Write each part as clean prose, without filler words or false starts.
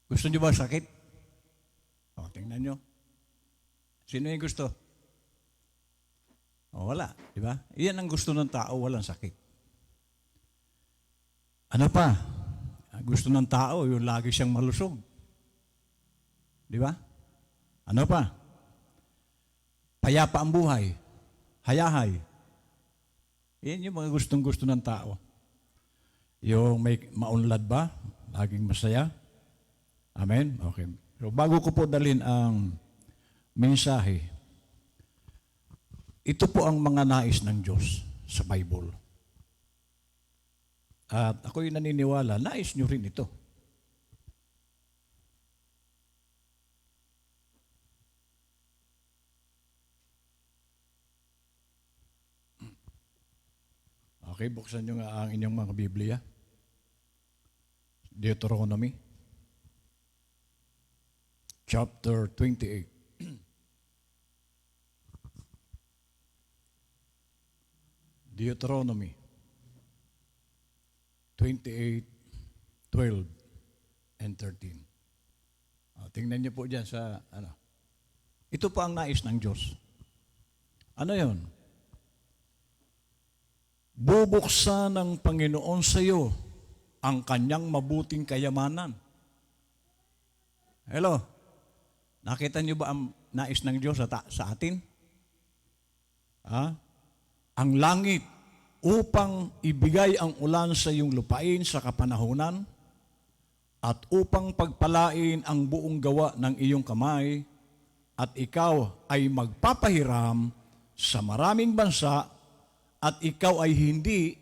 Gusto nyo ba sakit? O, tingnan nyo. Sino yung gusto? O, wala. Di ba? Iyan ang gusto ng tao, walang sakit. Ano pa? Ang gusto ng tao, yung lagi siyang malusog. Di ba? Ano pa? Payapa ang buhay. Hayahay. Iyan yung mga gustong-gusto ng tao. Yung may maunlad ba? Laging masaya? Amen? Okay. So, bago ko po dalhin ang mensahe, ito po ang mga nais ng Diyos sa Bible. At ako'y naniniwala, nais nyo rin ito. Okay, buksan nyo nga ang inyong mga Biblia. Deuteronomy, chapter 28. Deuteronomy 28:12 and 13. Tingnan niyo po dyan sa, ito po ang nais ng Diyos. Ano yon? Bubuksan ng Panginoon sa iyo ang kanyang mabuting kayamanan. Hello? Nakita niyo ba ang nais ng Diyos sa atin? Ang langit upang ibigay ang ulan sa iyong lupain sa kapanahunan at upang pagpalain ang buong gawa ng iyong kamay at ikaw ay magpapahiram sa maraming bansa at ikaw ay hindi,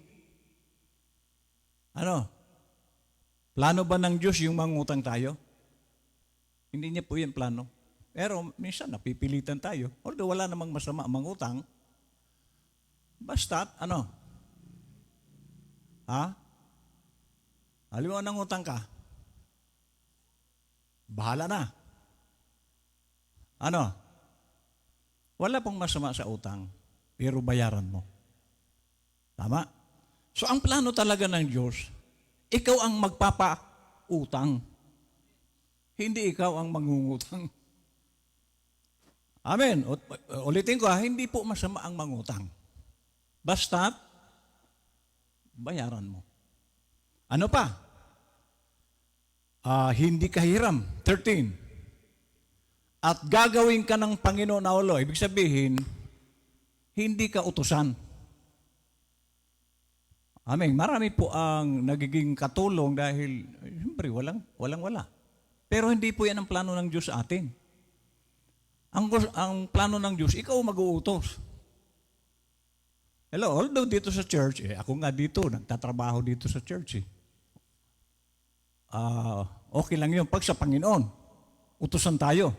plano ba ng Diyos yung mangutang tayo? Hindi niya po yan plano. Pero minsan napipilitan tayo. Although wala namang masama mangutang, basta't, alam mo nang utang ka? Bahala na. Wala pong masama sa utang, pero bayaran mo. Tama? So, ang plano talaga ng Diyos, ikaw ang magpapautang. Hindi ikaw ang mangungutang. Amen. Ulitin ko, hindi po masama ang mangutang. Basta, bayaran mo. Ano pa? Hindi ka hiram. 13. At gagawin ka ng Panginoon na ulo. Ibig sabihin, hindi ka utusan. Amen. Marami po ang nagiging katulong dahil, siyempre, walang-wala. Pero hindi po yan ang plano ng Diyos sa atin. Ang plano ng Diyos, ikaw mag-uutos. Hello, although dito sa church, ako nga dito, nagtatrabaho dito sa church. Okay lang yun. Pag sa Panginoon, utusan tayo.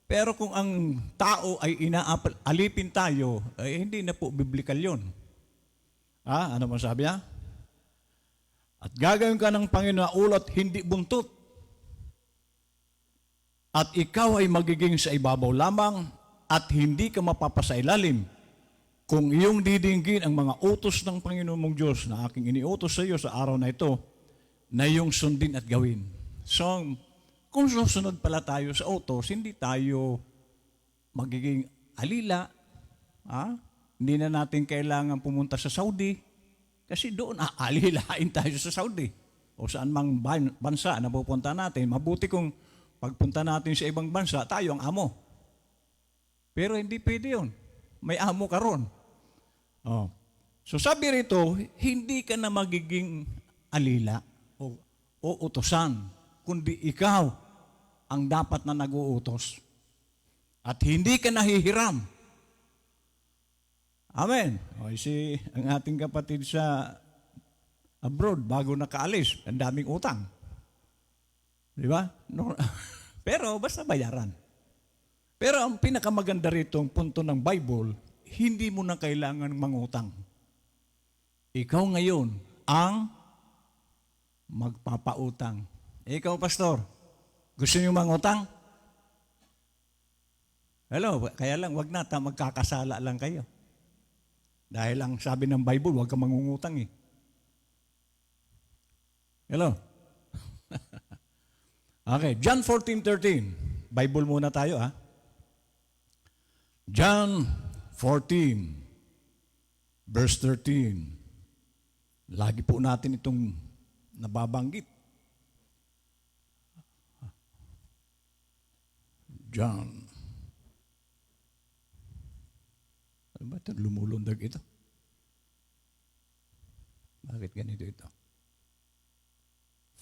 Pero kung ang tao ay alipin tayo, hindi na po biblical yun. Ano mo sabi niya? At gagawin ka ng Panginoon na ulot, hindi buntot. At ikaw ay magiging sa ibabaw lamang at hindi ka mapapasailalim kung iyong didinggin ang mga utos ng Panginoon mong Diyos na aking iniutos sa iyo sa araw na ito na iyong sundin at gawin. So, kung susunod pala tayo sa utos, hindi tayo magiging alila. Hindi na natin kailangan pumunta sa Saudi kasi doon aalilain tayo sa Saudi o saan mang bansa na pupunta natin. Mabuti kung pagpunta natin sa ibang bansa, tayo ang amo. Pero hindi pwede yun. May amo ka ron. So sabi rito, hindi ka na magiging alila o utosan, kundi ikaw ang dapat na nag-uutos. At hindi ka nahihiram. Amen. Ang ating kapatid sa abroad, bago nakaalis, ang daming utang. Di ba? No. Pero basta bayaran. Pero ang pinakamaganda rito, ang punto ng Bible, hindi mo na kailangan mangutang. Ikaw ngayon ang magpapautang. Ikaw, pastor, gusto niyo mangutang? Hello, kaya lang, wag na, magkakasala lang kayo. Dahil ang sabi ng Bible, wag ka mangungutang eh. Hello? Okay, John 14:13. Bible muna tayo, ha? John 14, verse 13. Lagi po natin itong nababanggit. John. Ano ba ito? Lumulundag ito. Bakit ganito ito?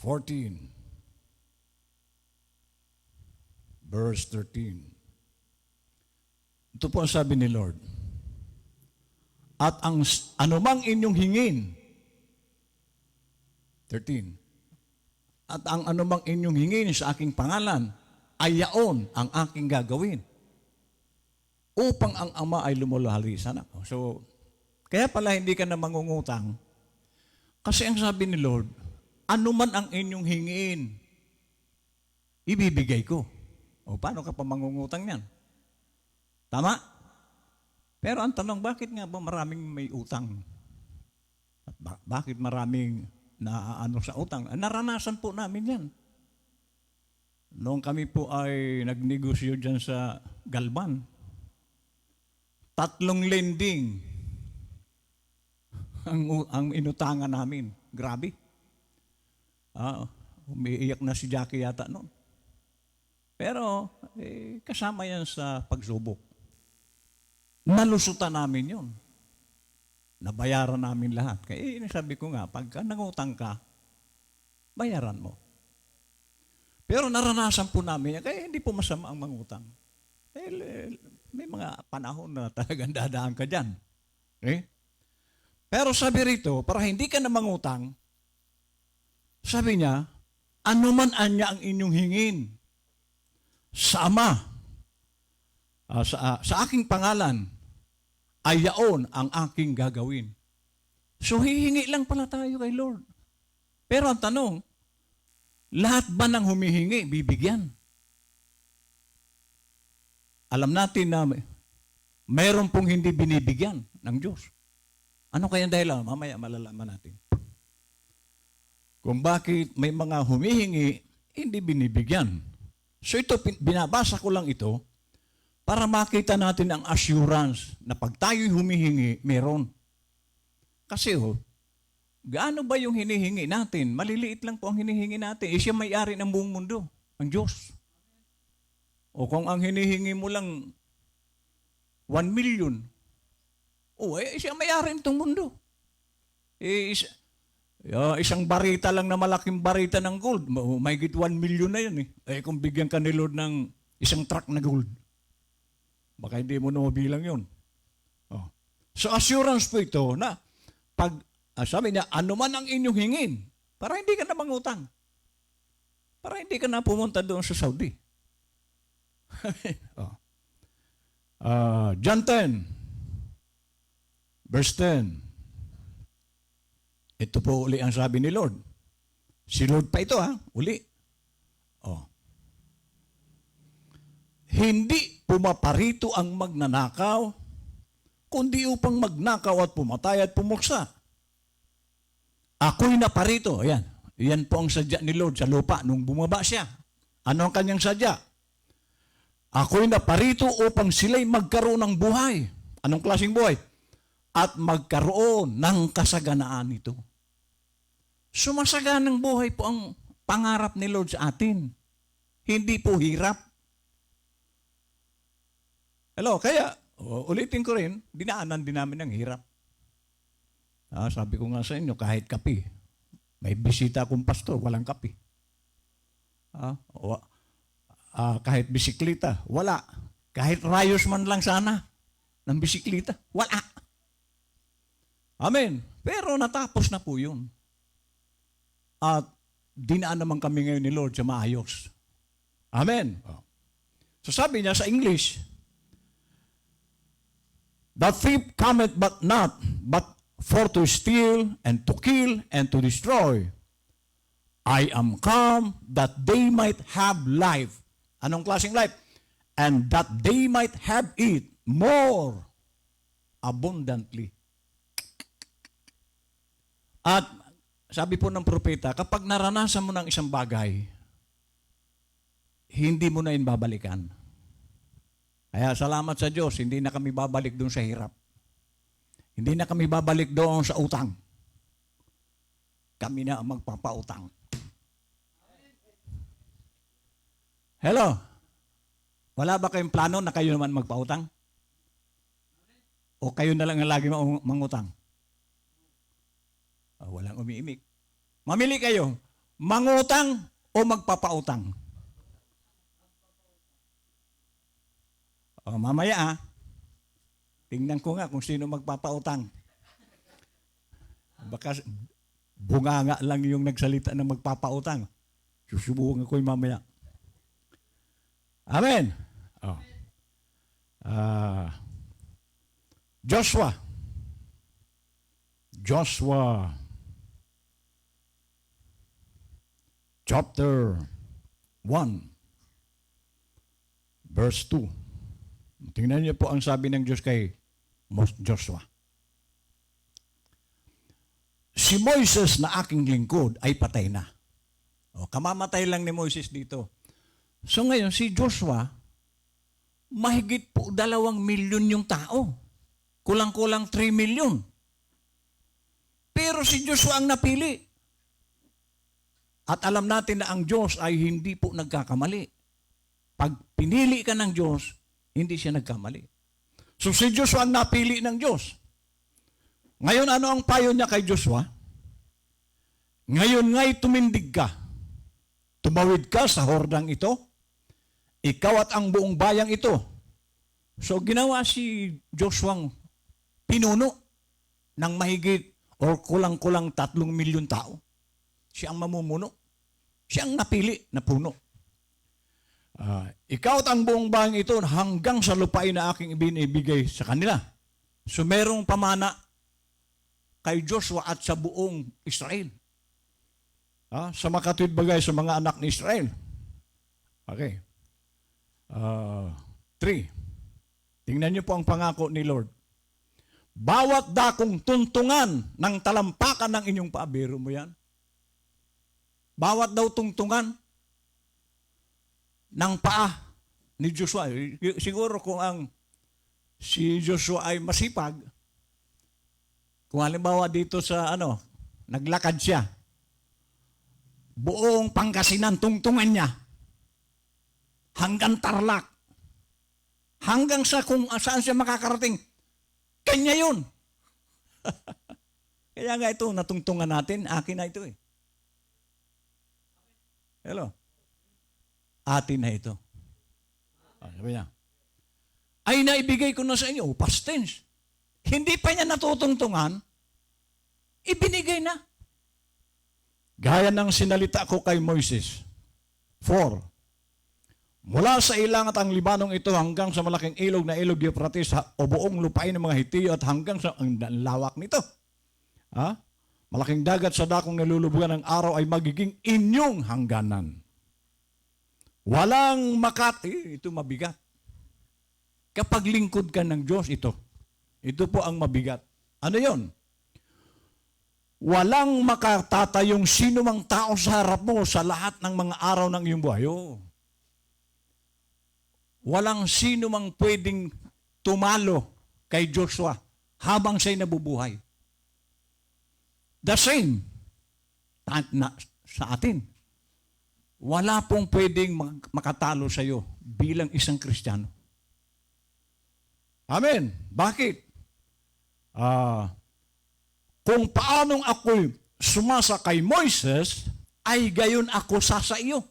14, verse 13. Ito po ang sabi ni Lord. At ang anumang inyong hingin, 13, at ang anumang inyong hingin sa aking pangalan, ay yaon ang aking gagawin upang ang Ama ay lumulahali sa anak. So, kaya pala hindi ka na mangungutang kasi ang sabi ni Lord, anuman ang inyong hingin, ibibigay ko. O paano ka pa mangungutang yan? Tama? Pero ang tanong, bakit nga ba maraming may utang? At bakit maraming naaano sa utang? Naranasan po namin yan. Noong kami po ay nagnegosyo dyan sa Galban, 3 lending ang inutangan namin. Grabe. Umiiyak na si Jackie yata noon. Pero kasama yan sa pagsubok. Nalusutan namin yun. Nabayaran namin lahat. Kaya sabi ko nga, pagka nangutang ka, bayaran mo. Pero naranasan po namin yan, kaya hindi po masama ang mangutang. May mga panahon na talagang dadaan ka dyan. Okay? Pero sabi rito, para hindi ka na mangutang, sabi niya, anuman anya ang inyong hingin sa Ama, sa aking pangalan, ay yaon ang aking gagawin. So hihingi lang pala tayo kay Lord. Pero ang tanong, lahat ba ng humihingi, bibigyan? Alam natin na mayroon pong hindi binibigyan ng Diyos. Ano kaya dahilan? Mamaya malalaman natin. Kung bakit may mga humihingi, hindi binibigyan. So ito, binabasa ko lang ito para makita natin ang assurance na pag tayo'y humihingi, meron. Kasi gaano ba yung hinihingi natin? Maliliit lang po ang hinihingi natin. Siya may-ari ng buong mundo, ang Diyos. O kung ang hinihingi mo lang 1 million, siya may-ari nitong mundo. Isang barita lang na malaking barita ng gold, may git 1 million na yan . Kung bigyan ka ni Lord ng isang truck na gold, baka hindi mo na mabilang yun. So assurance po ito na pag sabi niya, anuman ang inyong hingin, para hindi ka na mangutang. Para hindi ka na pumunta doon sa Saudi. John 10, verse 10. Ito po uli ang sabi ni Lord. Si Lord pa ito, uli. Hindi pumaparito ang magnanakaw, kundi upang magnakaw at pumatay at pumuksa. Ako'y naparito. Ayan. Yan po ang sadya ni Lord sa lupa nung bumaba siya. Ano ang kanyang sadya? Ako'y naparito upang sila'y magkaroon ng buhay. Anong klaseng buhay? At magkaroon ng kasaganaan ito. Sumasaganang buhay po ang pangarap ni Lord sa atin. Hindi po hirap. Hello, kaya ulitin ko rin, dinaanan din namin ng hirap. Sabi ko nga sa inyo, kahit kape, may bisita akong pastor, walang kape. Kahit bisikleta, wala. Kahit rayos man lang sana ng bisikleta, wala. Amen. Pero natapos na po yun. At dinaan naman kami ngayon ni Lord sa maayos. Amen. So sabi niya sa English, the thief cometh but not, but for to steal and to kill and to destroy. I am come that they might have life. Anong klaseng life? And that they might have it more abundantly. At sabi po ng propeta, kapag naranasan mo ng isang bagay, hindi mo na yun babalikan. Kaya salamat sa Diyos, hindi na kami babalik doon sa hirap. Hindi na kami babalik doon sa utang. Kami na ang magpapautang. Hello? Wala ba kayong plano na kayo naman magpautang? O kayo na lang ang lagi mangutang? Walang umiimik. Mamili kayo, mangutang o magpapautang? Mamaya tingnan ko nga kung sino magpapautang. Baka bunganga lang yung nagsalita ng magpapautang. Susubukan ko yung mamaya. Amen. Joshua chapter 1 verse 2. Tingnan niyo po ang sabi ng Diyos kay Joshua. Si Moises na aking lingkod ay patay na. Kamamatay lang ni Moises dito. So ngayon, si Joshua, mahigit po 2 milyon yung tao. Kulang-kulang 3 milyon. Pero si Joshua ang napili. At alam natin na ang Diyos ay hindi po nagkakamali. Pag pinili ka ng Diyos, hindi siya nagkamali. So si Joshua ang napili ng Diyos. Ngayon, ano ang payo niya kay Joshua? Ngayon nga'y tumindig ka. Tumawid ka sa hordang ito. Ikaw at ang buong bayang ito. So ginawa si Joshua pinuno ng mahigit o kulang-kulang 3 milyon tao. Siya ang mamumuno. Siya ang napili na puno. Ikaw at ang buong bayang ito hanggang sa lupain na aking ibinibigay sa kanila. So merong pamana kay Joshua at sa buong Israel. Sa makatwid bagay sa mga anak ni Israel. Okay. 3. Tingnan niyo po ang pangako ni Lord. Bawat dakong tuntungan ng talampakan ng inyong paa, biro mo yan. Bawat daw tungtungan ng paa ni Joshua. Siguro kung si Joshua ay masipag, kung halimbawa dito sa naglakad siya, buong Pangasinan tungtungan niya, hanggang Tarlac, hanggang sa kung saan siya makakarating, kanya yun. Kaya nga ito, natungtungan natin, akin na ito eh. Hello? Atin na ito. Sabi niya, ay naibigay ko na sa inyo, past tense. Hindi pa niya natutungtungan, ibinigay na. Gaya ng sinalita ko kay Moises. 4. Mula sa ilang at ang Libanong ito hanggang sa malaking ilog na ilog Euphrates o buong lupain ng mga Hitiyo at hanggang sa ang lawak nito. Malaking dagat sa dakong nalulubugan ng araw ay magiging inyong hangganan. Walang ito mabigat. Kapag lingkod ka ng Diyos, ito po ang mabigat. Ano yon? Walang makatatayong sino mang tao sa harap mo sa lahat ng mga araw ng iyong buhay. Walang sino mang pwedeng tumalo kay Joshua habang siya'y nabubuhay. The same sa atin. Wala pong pwedeng makatalo sa iyo bilang isang Kristiyano. Amen. Bakit? Kung paanong ako'y sumasa kay Moises, ay gayon ako sa iyo.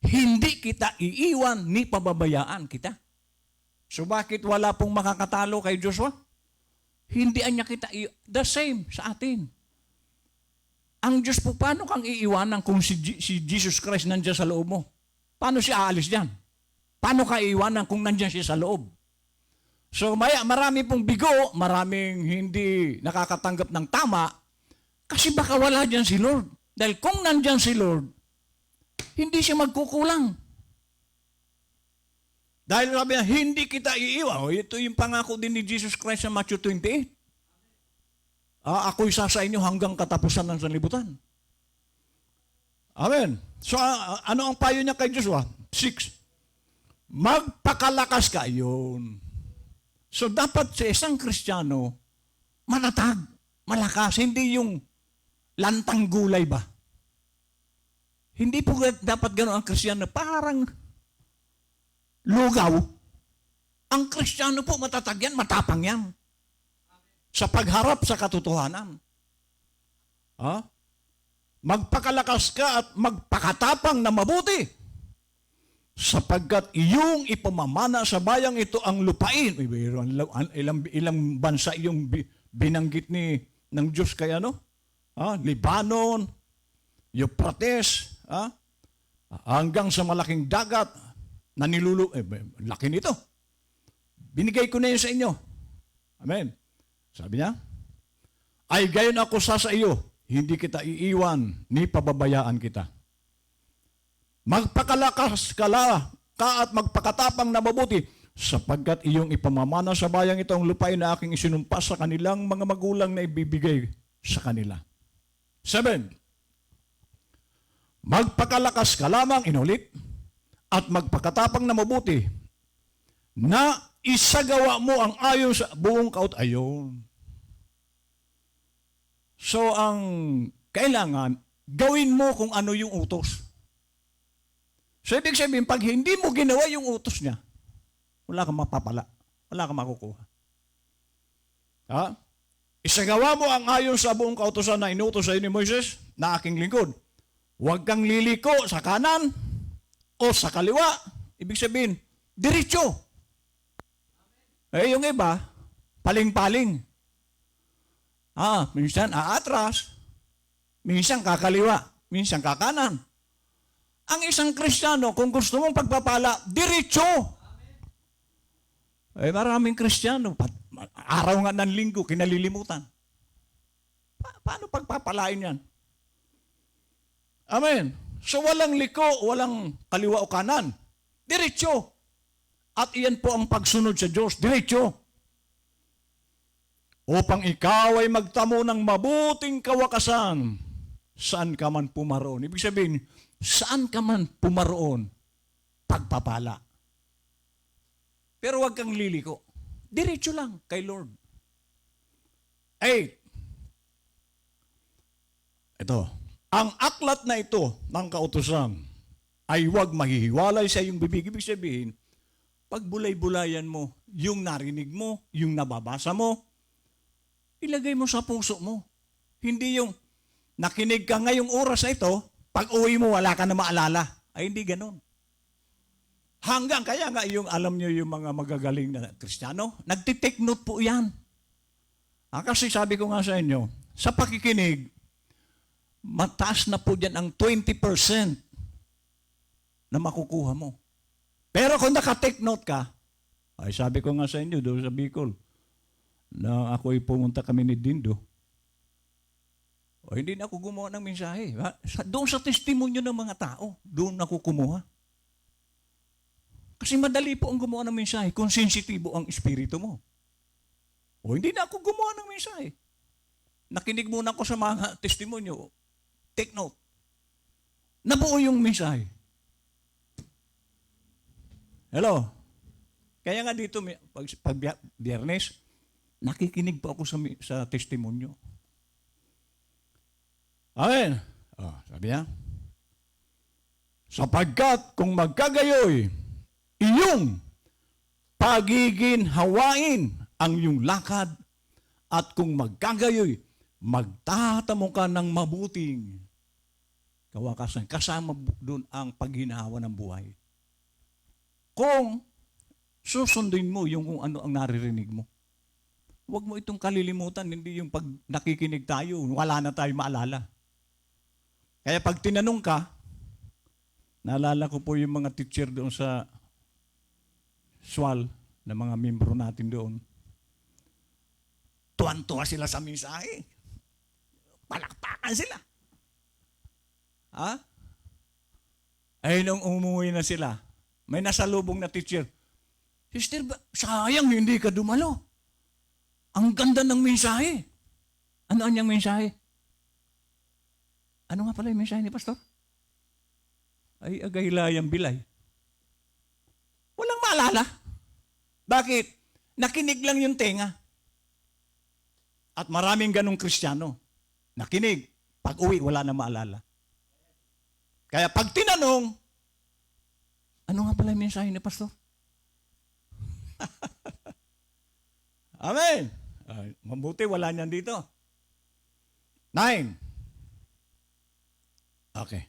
Hindi kita iiwan ni pababayaan kita. So bakit wala pong makakatalo kay Joshua? Hindi niya kita the same sa atin. Ang Diyos po, paano kang iiwanan kung si Jesus Christ nandiyan sa loob mo? Paano siya aalis diyan? Paano ka iiwanan kung nandiyan siya sa loob? So marami pong bigo, maraming hindi nakakatanggap ng tama kasi baka wala diyan si Lord. Dahil kung nandiyan si Lord, hindi siya magkukulang. Dahil sabi niya, hindi kita iiwan. Ito yung pangako din ni Jesus Christ sa Matthew 28. Ako'y sa inyo hanggang katapusan ng sanlibutan. Amen. So ano ang payo niya kay Joshua? 6. Magpakalakas ka. Yun. So dapat sa isang Kristiyano, manatag, malakas. Hindi yung lantang gulay ba? Hindi po dapat gano'n ang Kristiyano. Parang lugaw. Ang Kristiyano po matatag yan, matapang yan. Sa pagharap sa katotohanan. Ha? Magpakalakas ka at magpakatapang na mabuti. Sapagkat iyong ipamamana sa bayang ito ang lupain. Ilang bansa yung binanggit ng Diyos kaya no? Libanon, Euphrates, hanggang sa malaking dagat na laki nito. Binigay ko na yun sa inyo. Amen. Sabi niya, ay gayon ako sa iyo, hindi kita iiwan, ni pababayaan kita. Magpakalakas ka at magpakatapang na mabuti, sapagkat iyong ipamamana sa bayang ito ang lupain na aking isinumpa sa kanilang mga magulang na ibibigay sa kanila. 7. Magpakalakas ka lamang, inulit, at magpakatapang na mabuti, na isagawa mo ang ayon sa buong ayon. So, ang kailangan, gawin mo kung ano yung utos. So, ibig sabihin, pag hindi mo ginawa yung utos niya, wala kang mapapala. Wala kang makukuha. Isagawa mo ang ayon sa buong kautosan na inutos sa iyo ni Moises na aking lingkod. Huwag kang liliko sa kanan o sa kaliwa. Ibig sabihin, diretso. Yung iba, paling-paling. Minsan aatras, minsan kakaliwa, minsan kakanan. Ang isang Kristiyano, kung gusto mong pagpapala, diretso. Maraming Kristiyano, araw nga ng linggo, kinalilimutan. Paano pagpapalain yan? Amen. So walang liko, walang kaliwa o kanan. Diretso. At iyan po ang pagsunod sa Diyos. Diretso. Upang ikaw ay magtamo ng mabuting kawakasan, saan ka man pumaroon. Ibig sabihin, saan ka man pumaroon, pagpapala. Pero huwag kang liliko. Diretso lang kay Lord. 8. Ito. Ang aklat na ito ng kautusan ay huwag mahihiwalay sa iyong bibig. Ibig sabihin, pag bulay-bulayan mo, yung narinig mo, yung nababasa mo, ilagay mo sa puso mo. Hindi yung nakinig ka ngayong oras na ito, pag uwi mo, wala ka na maalala. Ay, hindi ganun. Hanggang kaya nga yung, alam nyo yung mga magagaling na Kristiyano, nagtitake note po yan. Kasi sabi ko nga sa inyo, sa pakikinig, mataas na po dyan ang 20% na makukuha mo. Pero kung naka-take note ka, ay sabi ko nga sa inyo doon sa Bicol, na ako'y pumunta kami ni Dindo, hindi na ako gumawa ng mensahe. Doon sa testimonyo ng mga tao, doon ako kumuha. Kasi madali po ang gumawa ng mensahe kung sensitibo ang espiritu mo. Hindi na ako gumawa ng mensahe. Nakinig muna ako sa mga testimonyo. Take note. Nabuo yung mensahe. Hello? Kaya nga dito, pag Biyernes, nakikinig po ako sa testimonyo. Amen. Sabi niya, sapagkat kung magkagayoy, iyong pagiginhawain ang iyong lakad, at kung magkagayoy, magtatamo ka ng mabuting kawakasan. Kasama doon ang paghinhawa ng buhay. Kung susundin mo yung kung ano ang naririnig mo. Huwag mo itong kalilimutan, hindi yung pag nakikinig tayo, wala na tayo maalala. Kaya pag tinanong ka, naalala ko po yung mga teacher doon sa SWAL, na mga membro natin doon. Tuwan-tuwa sila sa mensahe. Palakpakan sila. Nung umuwi na sila, may nasalubong na teacher, Sister, sayang hindi ka dumalo. Ang ganda ng mensahe. Ano ang niyang mensahe? Ano nga pala yung mensahe ni Pastor? Ay, agay layang bilay. walang maalala. Bakit? Nakinig lang yung tenga. At maraming ganong Kristiyano. Nakinig. Pag uwi, wala na maalala. Kaya pag tinanong, ano nga pala yung mensahe ni Pastor? Amen. Mabuti, wala niyan dito. 9. Okay.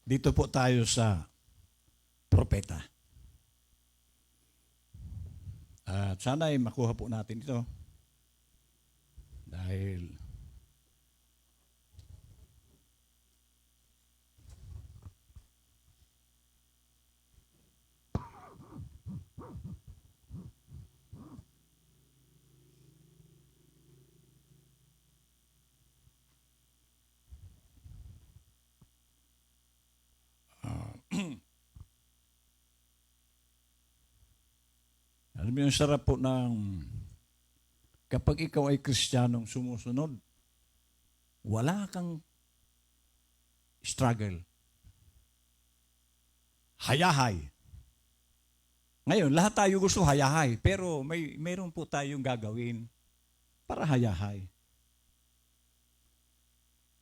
Dito po tayo sa propeta. At sana ay makuha po natin ito. Dahil alam mo yung sarap po ng kapag ikaw ay Kristiyanong sumusunod, wala kang struggle. Hayahay. Ngayon, lahat tayo gusto hayahay, pero mayroon po tayong gagawin para hayahay.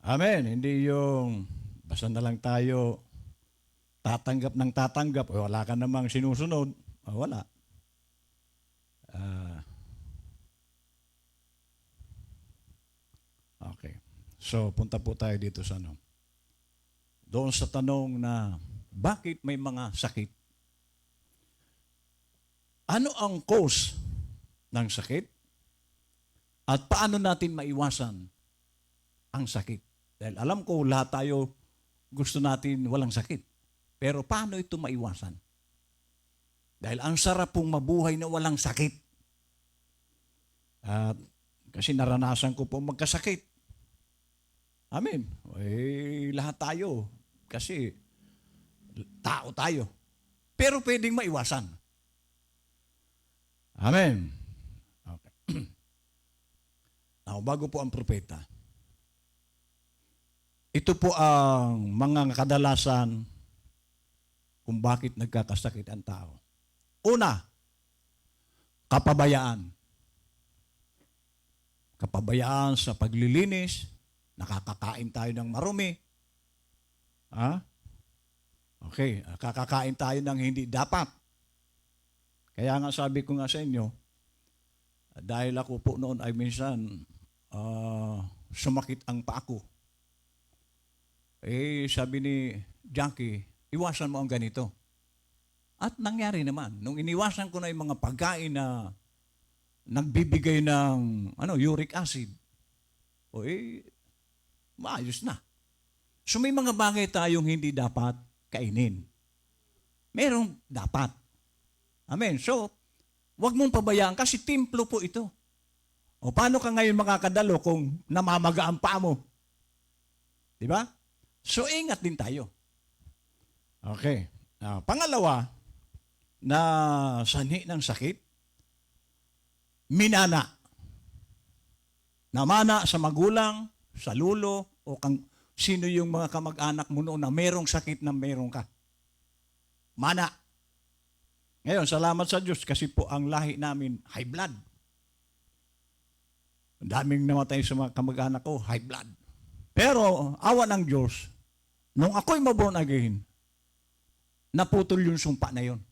Amen. Hindi yung basta na lang tayo tatanggap ng tatanggap, wala ka namang sinusunod, wala. Okay. So, punta po tayo dito sa ano. Doon sa tanong na, bakit may mga sakit? Ano ang cause ng sakit? At paano natin maiwasan ang sakit? Dahil alam ko, lahat tayo gusto natin walang sakit. Pero paano ito maiwasan? Dahil ang sarap pong mabuhay na walang sakit. At kasi naranasan ko po magkasakit. Amen. Lahat tayo. Kasi tao tayo. Pero pwedeng maiwasan. Amen. Okay. Now, bago po ang propeta. Ito po ang mga kadalasan kung bakit nagkakasakit ang tao. Una, kapabayaan. Kapabayaan sa paglilinis, nakakakain tayo ng marumi. Okay, kakakain tayo ng hindi dapat. Kaya nga sabi ko nga sa inyo, dahil ako po noon ay minsan sumakit ang paa ko. Sabi ni Jackie, iwasan mo ang ganito. At nangyari naman. Nung iniwasan ko na yung mga pagkain na nagbibigay ng uric acid, maayos na. So may mga bagay tayong hindi dapat kainin. Merong dapat. Amen. So, wag mong pabayaan kasi templo po ito. O paano ka ngayon makakadalo kung namamaga ang paa mo? Di ba? So, ingat din tayo. Okay. Pangalawa, na sanhi ng sakit, minana. Namana sa magulang, sa lulo, o sino yung mga kamag-anak mo noon na merong sakit na meron ka. Mana. Ngayon, salamat sa Diyos kasi po ang lahi namin high blood. Ang daming namatay sa mga kamag-anak ko, high blood. Pero, awa ng Diyos, nung ako'y maborn again, naputol yung sumpa na yon.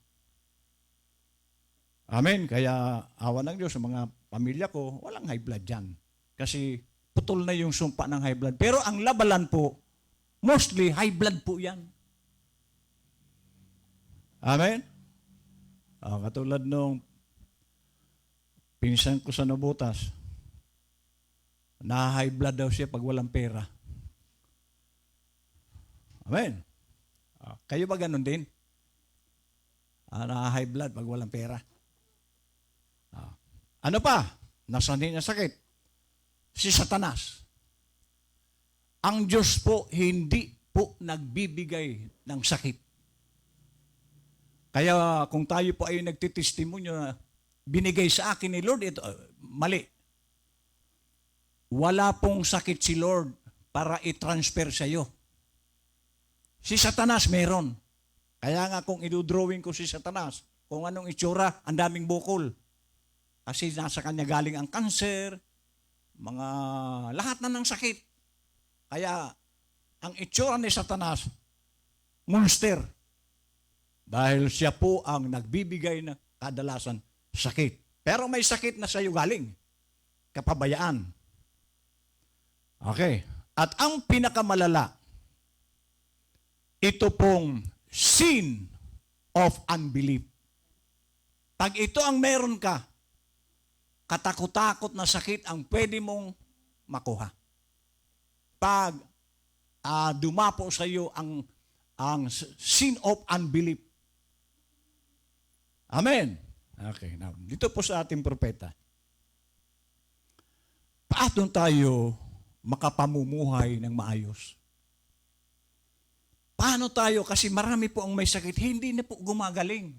Amen. Kaya, awa ng Diyos, sa mga pamilya ko, walang high blood dyan. Kasi, putol na yung sumpa ng high blood. Pero ang labalan po, mostly high blood po yan. Amen? Katulad nung pinsan ko sa Nabutas, na high blood daw siya pag walang pera. Amen? Kayo ba ganun din? Na high blood pag walang pera. Ano pa? Nasanhin na sakit. Si Satanas. Ang Diyos po hindi po nagbibigay ng sakit. Kaya kung tayo po ay nagtitestimonyo na binigay sa akin ni Lord, ito, mali. Wala pong sakit si Lord para i-transfer sa iyo. Si Satanas meron. Kaya nga kung idodrawing ko si Satanas, kung anong itsura, ang daming bukol. Kasi nasa kanya galing ang kanser, mga lahat na ng sakit. Kaya ang itsura ni Satanas, monster. Dahil siya po ang nagbibigay na kadalasan sakit. Pero may sakit na sa'yo galing. Kapabayaan. Okay. At ang pinakamalala, ito pong sin of unbelief. Pag ito ang meron ka, katakot-takot na sakit ang pwede mong makuha. Pag dumapo sa iyo ang sin of unbelief. Amen. Okay, now, dito po sa ating propeta. Paano tayo makapamumuhay ng maayos? Paano tayo? Kasi marami po ang may sakit, hindi na po gumagaling.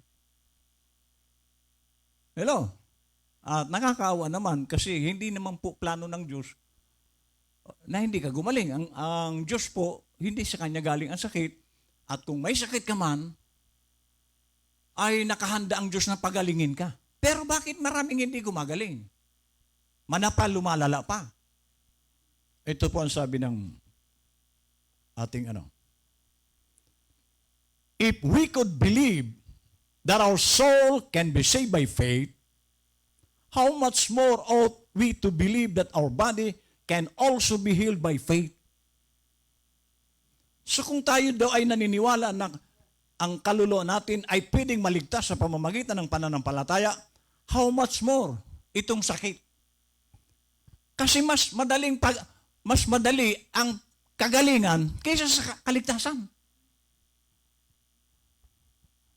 Hello? At nakakaawa naman kasi hindi naman po plano ng Diyos na hindi ka gumaling. Ang Diyos po, hindi sa Kanya galing ang sakit. At kung may sakit ka man, ay nakahanda ang Diyos na pagalingin ka. Pero bakit maraming hindi gumagaling? Manapal, lumalala pa. Ito po ang sabi ng ating If we could believe that our soul can be saved by faith, how much more ought we to believe that our body can also be healed by faith? So kung tayo daw ay naniniwala na ang kaluluwa natin ay pwedeng maligtas sa pamamagitan ng pananampalataya, how much more itong sakit? Kasi mas madali ang kagalingan kaysa sa kaligtasan.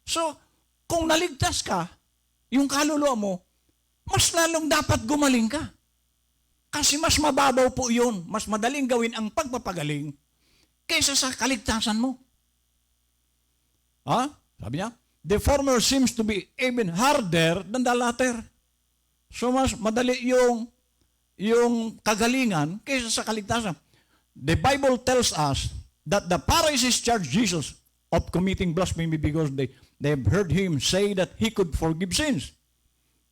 So, kung naligtas ka, yung kaluluwa mo, mas lalong dapat gumaling ka. Kasi mas mababaw po yun. Mas madaling gawin ang pagpapagaling kaysa sa kaligtasan mo. Sabi niya, the former seems to be even harder than the latter. So, mas madali yung kagalingan kaysa sa kaligtasan. The Bible tells us that the Pharisees charged Jesus of committing blasphemy because they have heard him say that he could forgive sins.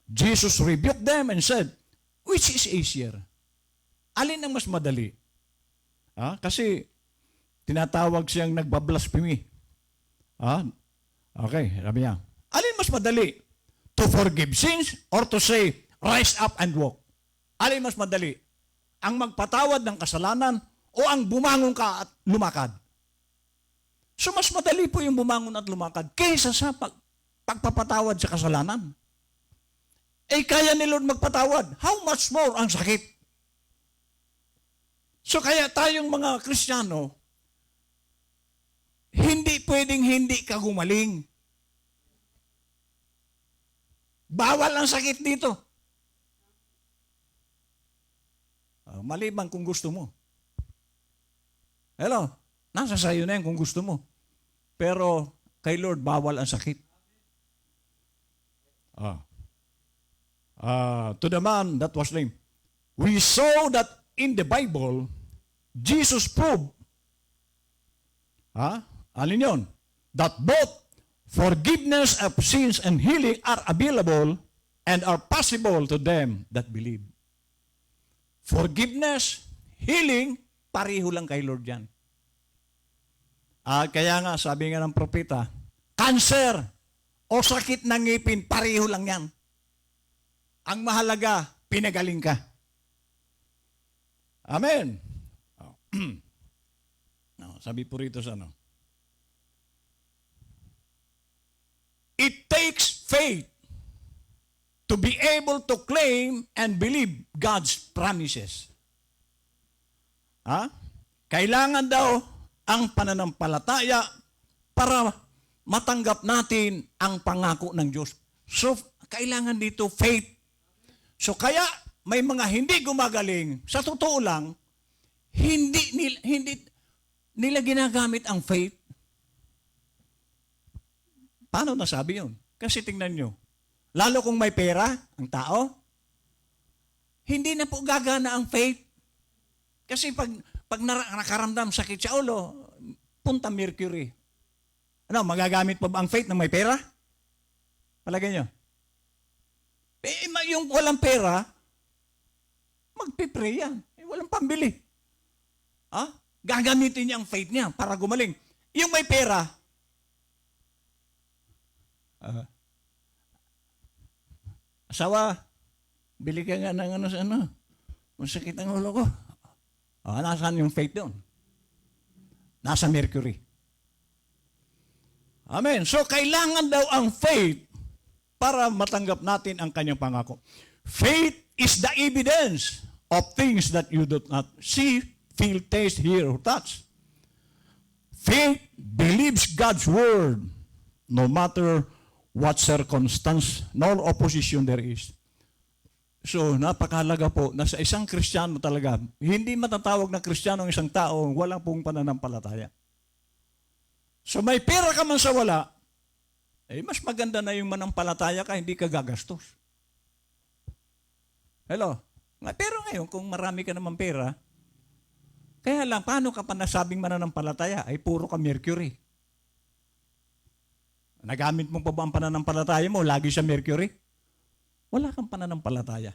Jesus rebuked them and said, which is easier? Alin ang mas madali? Kasi tinatawag siyang nagbablasphemy. Okay, sabi niya. Alin mas madali? To forgive sins or to say, rise up and walk? Alin mas madali? Ang magpatawad ng kasalanan o ang bumangon ka at lumakad? So mas madali po yung bumangon at lumakad kaysa sa pagpapatawad sa kasalanan. Kaya ni Lord magpatawad. How much more ang sakit? So kaya tayong mga Kristiyano, hindi pwedeng hindi ka gumaling. Bawal ang sakit dito. Maliban kung gusto mo. Hello? Nasa sayo na yan kung gusto mo. Pero kay Lord, bawal ang sakit. To the man that was lame. We saw that in the Bible, Jesus proved, alin yun? That both forgiveness of sins and healing are available and are possible to them that believe. Forgiveness, healing, pareho lang kay Lord yan. Kaya nga, sabi nga ng propeta, cancer o sakit ng ngipin, pareho lang yan. Ang mahalaga, pinagaling ka. Amen. Sabi po rito sa it takes faith to be able to claim and believe God's promises. Kailangan daw ang pananampalataya para matanggap natin ang pangako ng Diyos. So, kailangan dito faith. So, kaya may mga hindi gumagaling, sa totoo lang, hindi nila ginagamit ang faith. Paano nasabi yun? Kasi tingnan nyo, lalo kung may pera, ang tao, hindi na po gagana ang faith. Kasi pag nakaramdam sakit sa ulo, punta Mercury. Magagamit pa ba ang faith ng may pera? Palagay nyo. Yung walang pera, magpipray yan. Walang pambili. Gagamitin niya ang faith niya para gumaling. Yung may pera, asawa, bili ka nga ng masakit ang ulo ko. Nasaan yung faith doon? Nasa Mercury. Amen. So, kailangan daw ang faith para matanggap natin ang kanyang pangako. Faith is the evidence of things that you do not see, feel, taste, hear, or touch. Faith believes God's word no matter what circumstance nor opposition there is. So, napakahalaga po na sa isang Kristiyano talaga, hindi matatawag na Kristiyano ang isang tao, wala pong pananampalataya. So, may pera ka man sa wala, mas maganda na yung manampalataya ka, hindi ka gagastos. Hello? Pero ngayon, kung marami ka naman pera, kaya lang, paano ka pa nasabing mananampalataya? Ay puro ka Mercury. Nagamit mo pa ba ang pananampalataya mo? Lagi sa Mercury? Wala kang pananampalataya.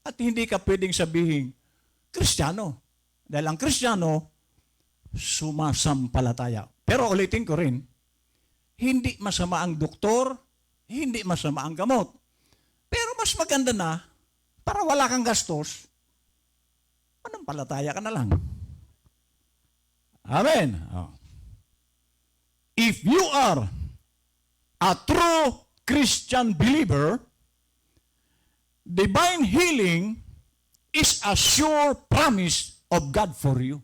At hindi ka pwedeng sabihin, Kristiyano. Dahil ang Kristiyano, sumasampalataya. Pero ulitin ko rin, hindi masama ang doktor, hindi masama ang gamot. Pero mas maganda na, para wala kang gastos, manampalataya ka na lang. Amen. If you are a true Christian believer, divine healing is a sure promise of God for you.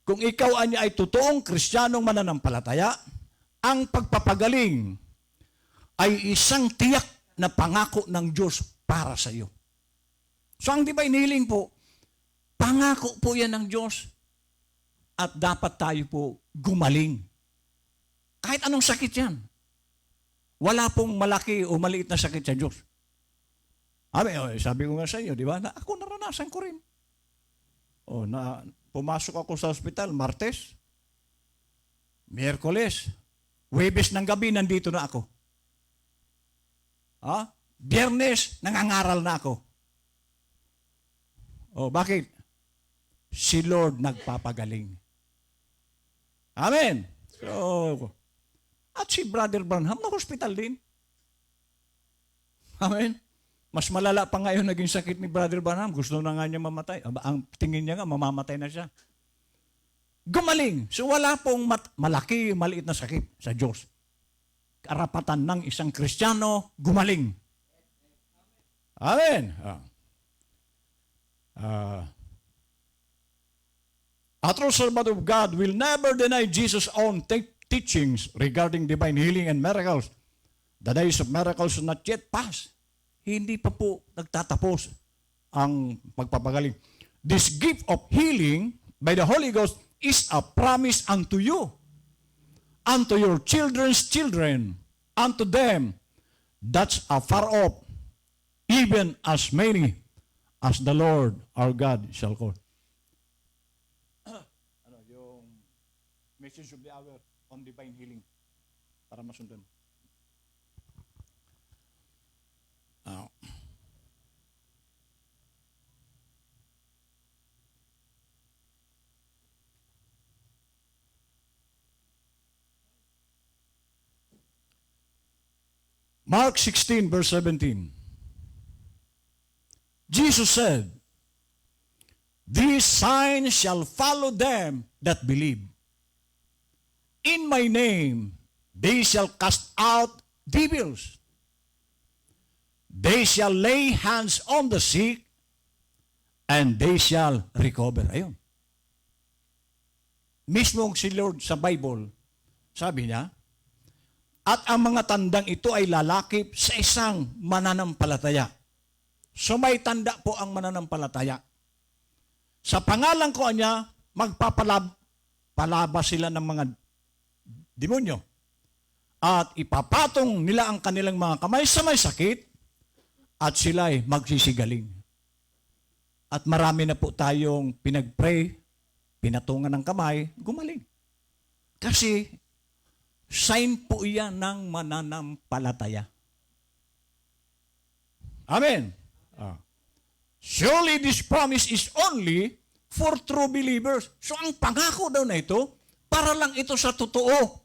Kung ikaw ay totoong Kristiyanong mananampalataya, ang pagpapagaling ay isang tiyak na pangako ng Diyos para sa iyo. So ang divine healing po, pangako po yan ng Diyos at dapat tayo po gumaling. Kahit anong sakit yan. Wala pong malaki o maliit na sakit sa Diyos. Sabi ko nga sa iyo, di ba? Na ako naranasan ko rin. Pumasok ako sa ospital, Martes, Miyerkules, Huwebes ng gabi, nandito na ako. Biyernes, nangangaral na ako. Bakit? Si Lord nagpapagaling. Amen. So, at si Brother Branham, na-hospital din. Amen. Mas malala pa ngayon naging sakit ni Brother Branham. Gusto na nga niya mamatay. Ang tingin niya nga, mamamatay na siya. Gumaling. So wala pong malaki, maliit na sakit sa Diyos. Karapatan ng isang Kristiyano, gumaling. Amen. A true servant of God will never deny Jesus' own teachings regarding divine healing and miracles. The days of miracles are not yet past. Hindi pa po nagtatapos ang pagpapagaling. This gift of healing by the Holy Ghost is a promise unto you, unto your children's children, unto them that's afar off, even as many as the Lord our God shall call. Yung message of the hour on divine healing para masundan. Mark 16, verse 17. Jesus said, "These signs shall follow them that believe. In my name, they shall cast out devils. They shall lay hands on the sick, and they shall recover." Ayun. Mismong si Lord sa Bible, sabi niya, at ang mga tandang ito ay lalakip sa isang mananampalataya. So may tanda po ang mananampalataya. Sa pangalan ko niya, magpapalabas sila ng mga demonyo. At ipapatong nila ang kanilang mga kamay sa may sakit, at sila ay magsisigaling. At marami na po tayong pinag-pray, pinatungan ng kamay, gumaling. Kasi Sign po iyan ng mananampalataya. Amen. Surely this promise is only for true believers. So ang pangako daw na ito, para lang ito sa totoo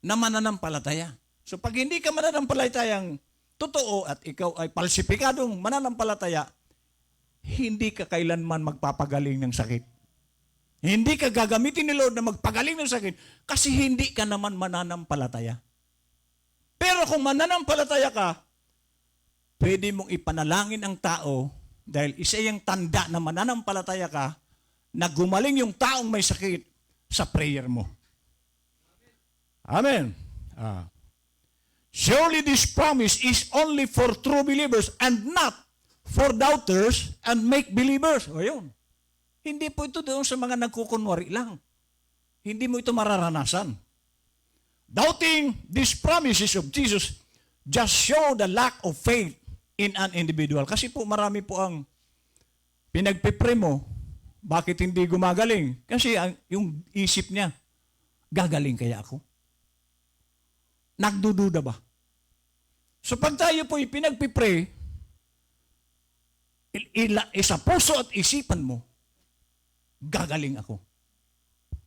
na mananampalataya. So pag hindi ka mananampalatayang totoo at ikaw ay palsipikadong mananampalataya, hindi ka kailanman magpapagaling ng sakit. Hindi ka gagamitin ni Lord na magpagaling ng sakit kasi hindi ka naman mananampalataya. Pero kung mananampalataya ka, pwede mong ipanalangin ang tao dahil isa yung tanda na mananampalataya ka na gumaling yung taong may sakit sa prayer mo. Amen. Surely this promise is only for true believers and not for doubters and make-believers. O yun. Hindi po ito doon sa mga nagkukunwari lang. Hindi mo ito mararanasan. Doubting these promises of Jesus just show the lack of faith in an individual. Kasi po marami po ang pinagpipre mo, bakit hindi gumagaling? Kasi yung isip niya, gagaling kaya ako? Nagdududa ba? So pag tayo po pinagpipre, sa puso at isipan mo, gagaling ako.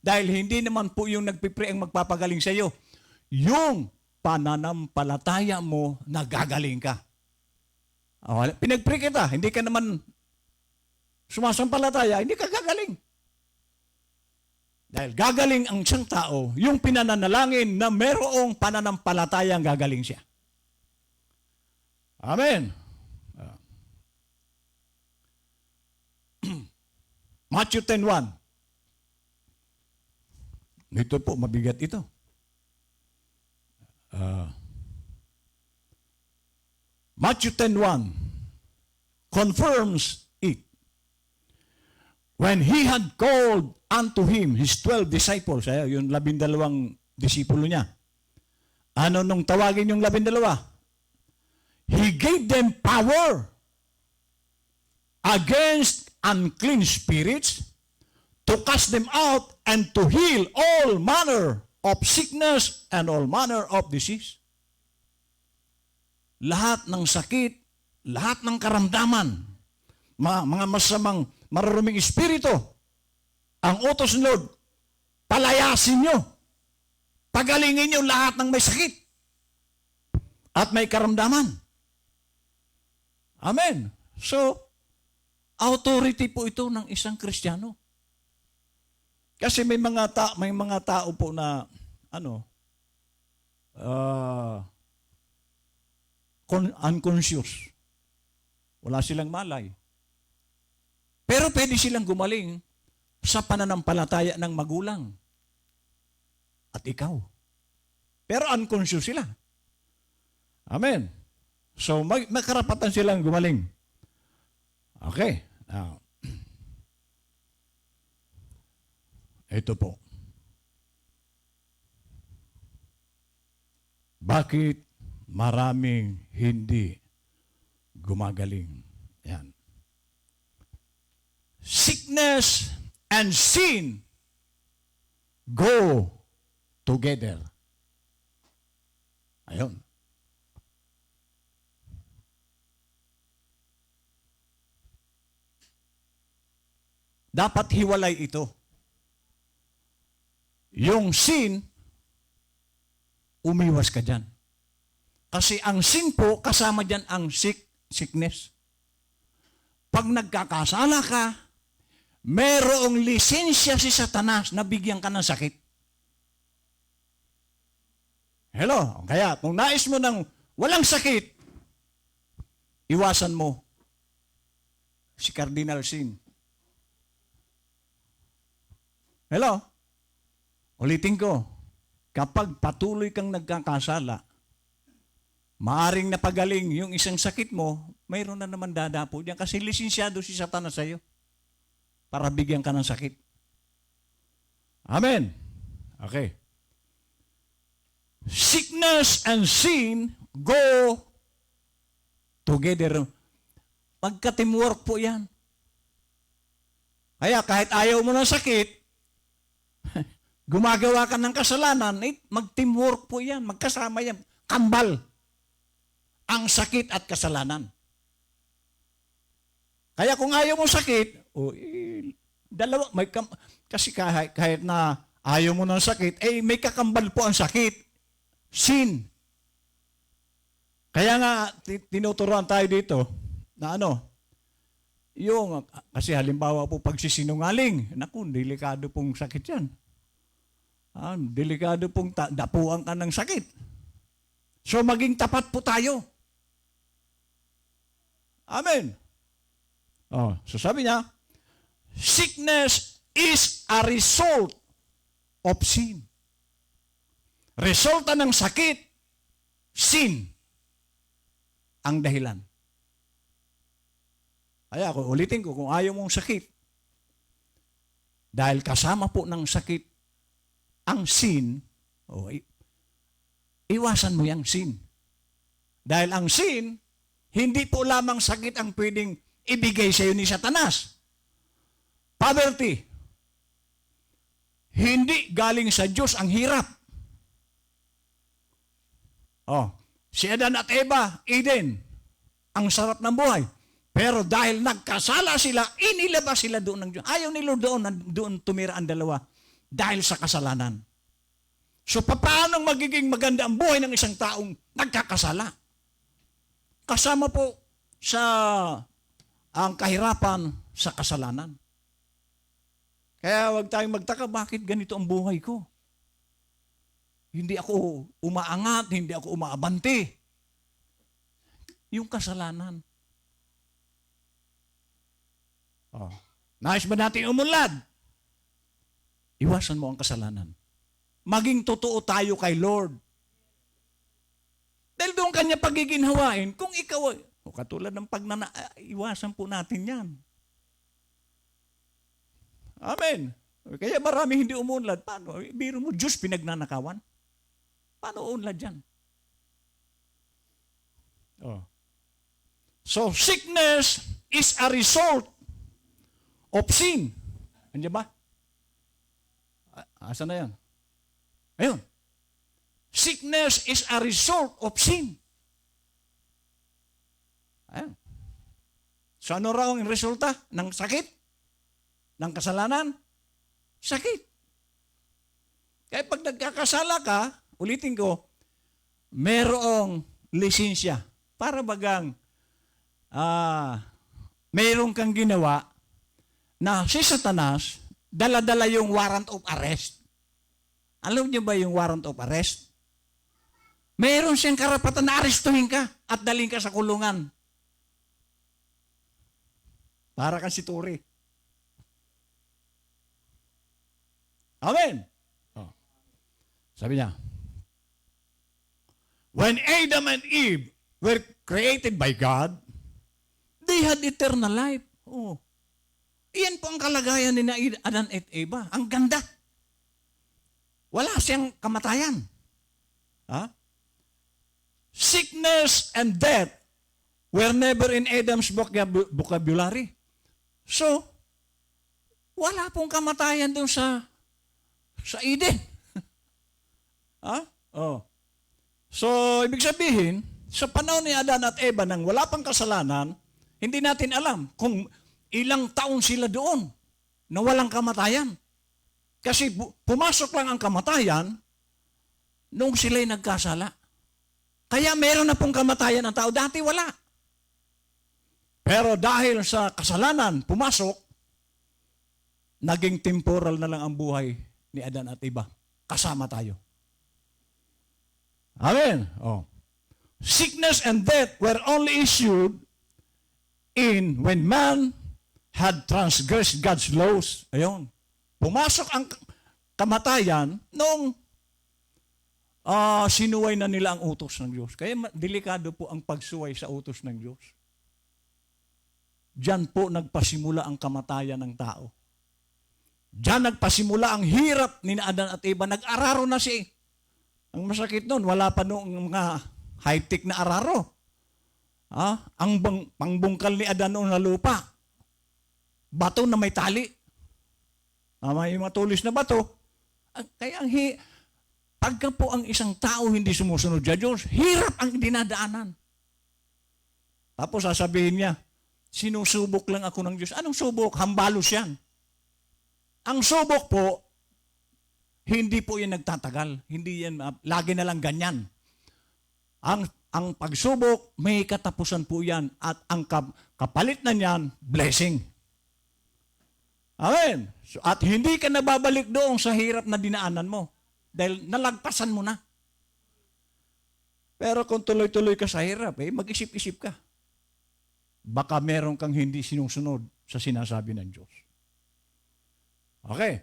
Dahil hindi naman po yung nagpipre ang magpapagaling sa iyo. Yung pananampalataya mo na gagaling ka. Pinagpre kita, hindi ka naman sumasampalataya, hindi ka gagaling. Dahil gagaling ang isang tao, yung pinananalangin na merong pananampalataya ang gagaling siya. Amen. Matthew 10:1. Ito po, mabigat ito. Matthew 10:1 confirms it. When he had called unto him his 12 disciples, yung 12 disipulo niya. Ano nung tawagin yung 12? He gave them power against unclean spirits to cast them out and to heal all manner of sickness and all manner of disease. Lahat ng sakit, lahat ng karamdaman, mga masamang maruruming espiritu, ang utos ng Lord, palayasin nyo. Pagalingin nyo lahat ng may sakit at may karamdaman. Amen. So, authority po ito ng isang Kristiyano. Kasi may mga tao po na unconscious. Wala silang malay. Pero pwede silang gumaling sa pananampalataya ng magulang. At ikaw. Pero unconscious sila. Amen. So, may karapatan silang gumaling. Okay. Ito po. Bakit maraming hindi gumagaling? Yan. Sickness and sin go together. Ayun. Dapat hiwalay ito. Yung sin, umiwas ka dyan. Kasi ang sin po, kasama dyan ang sickness. Pag nagkakasala ka, merong lisensya si Satanas na bigyan ka ng sakit. Hello? Kaya kung nais mo ng walang sakit, iwasan mo si cardinal sin. Hello? Ulitin ko, kapag patuloy kang nagkakasala, maaring napagaling yung isang sakit mo, mayroon na naman dadapo diyan kasi lisensyado si Satanas sa iyo para bigyan ka ng sakit. Amen. Okay. Sickness and sin go together. Magka-teamwork po yan. Kaya kahit ayaw mo ng sakit, gumagawa ka ng kasalanan, mag-teamwork po yan, magkasama yan. Kambal ang sakit at kasalanan. Kaya kung ayaw mo sakit, dalawa, kasi kahit na ayaw mo ng sakit, may kakambal po ang sakit. Sin. Kaya nga, tinuturuan tayo dito na kasi halimbawa po pagsisinungaling, naku, delikado pong sakit yan. Delikado pong dapuan ka ng sakit. So maging tapat po tayo. Amen. So sabi niya, sickness is a result of sin. Resulta ng sakit, sin ang dahilan. Kaya ulitin ko, kung ayaw mong sakit, dahil kasama po ng sakit ang sin, iwasan mo yung sin. Dahil ang sin, hindi po lamang sakit ang pwedeng ibigay sa iyo ni Satanas. Poverty. Hindi galing sa Diyos ang hirap. Si Adan at Eva, Eden, ang sarap ng buhay. Pero dahil nagkasala sila, inilabas sila doon ng Diyos. Ayaw nila doon tumira ang dalawa dahil sa kasalanan. So paano magiging maganda ang buhay ng isang taong nagkakasala? Kasama po sa ang kahirapan sa kasalanan. Kaya huwag tayong magtaka, bakit ganito ang buhay ko? Hindi ako umaangat, hindi ako umaabante. Yung kasalanan. Nais ba natin umunlad? Iwasan mo ang kasalanan. Maging totoo tayo kay Lord. Dahil doon kanya pagiginhawain, kung ikaw, katulad ng iwasan po natin yan. Amen. Kaya marami hindi umunlad. Paano? Biro mo, Diyos pinagnanakawan. Paano uunlad yan? So, sickness is a result of sin. Andiyan ba? Asa na yan? Ayun. Sickness is a result of sin. Ayun. So ano raw ang resulta ng sakit? Ng kasalanan? Sakit. Kaya pag nagkakasala ka, ulitin ko, merong lisensya. Para bagang meron kang ginawa na si Satanas, dala-dala yung warrant of arrest. Alam niyo ba yung warrant of arrest? Meron siyang karapatan na arestuhin ka at dalhin ka sa kulungan. Para kang si Turi. Amen. Sabi niya, when Adam and Eve were created by God, they had eternal life. Iyan po ang kalagayan ni Adan at Eva. Ang ganda. Wala siyang kamatayan. Sickness and death were never in Adam's vocabulary. So, wala pong kamatayan doon sa Eden. So, ibig sabihin, sa panahon ni Adan at Eva nang wala pang kasalanan, hindi natin alam kung ilang taon sila doon na walang kamatayan. Kasi pumasok lang ang kamatayan nung sila'y nagkasala. Kaya meron na pong kamatayan ang tao. Dati wala. Pero dahil sa kasalanan, pumasok, naging temporal na lang ang buhay ni Adan at Eva. Kasama tayo. Amen. Sickness and death were only issued when man had transgressed God's laws. Ayun. Pumasok ang kamatayan nung sinuway na nila ang utos ng Diyos. Kaya delikado po ang pagsuway sa utos ng Diyos. Diyan po nagpasimula ang kamatayan ng tao. Diyan nagpasimula ang hirap ni Adan at Eva. Nag-araro na siya. Ang masakit nun, wala pa noong mga high-tech na araro. Ang pangbungkal ni Adan noong na lupa. Bato na may tali. May matulis na bato. Kaya pagka po ang isang tao hindi sumusunod sa Diyos, hirap ang dinadaanan. Tapos sasabihin niya, sinusubok lang ako ng Diyos. Anong subok? Hambalos yan. Ang subok po, hindi po yan nagtatagal. Hindi yan, lagi na lang ganyan. Ang pagsubok, may katapusan po yan. At ang kapalit na niyan, blessing. Amen. So, at hindi ka nababalik doon sa hirap na dinaanan mo. Dahil nalagpasan mo na. Pero kung tuloy-tuloy ka sa hirap, mag-isip-isip ka. Baka meron kang hindi sinusunod sa sinasabi ng Diyos. Okay.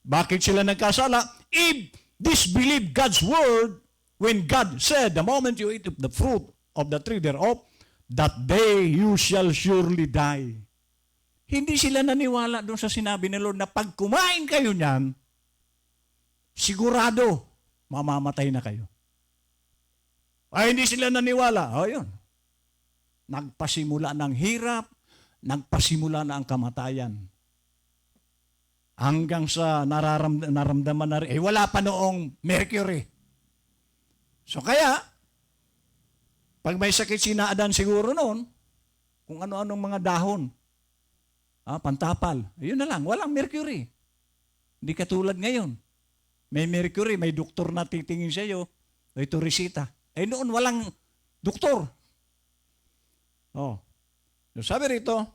Bakit sila nagkasala? Eve disbelieved God's word when God said, the moment you eat of the fruit of the tree thereof, that day you shall surely die. Hindi sila naniwala doon sa sinabi ni Lord na pag kumain kayo niyan, sigurado, mamamatay na kayo. Ay, hindi sila naniwala. O, yun. Nagpasimula ng hirap, nagpasimula na ang kamatayan. Hanggang sa naramdaman na rin, wala pa noong mercury. So kaya, pag may sakit si Adan siguro noon, kung ano-anong mga dahon, pantapal, yun na lang, walang mercury. Hindi katulad ngayon. May mercury, may doktor na titingin sa iyo, ito resita. Noon walang doktor. So sabi rito,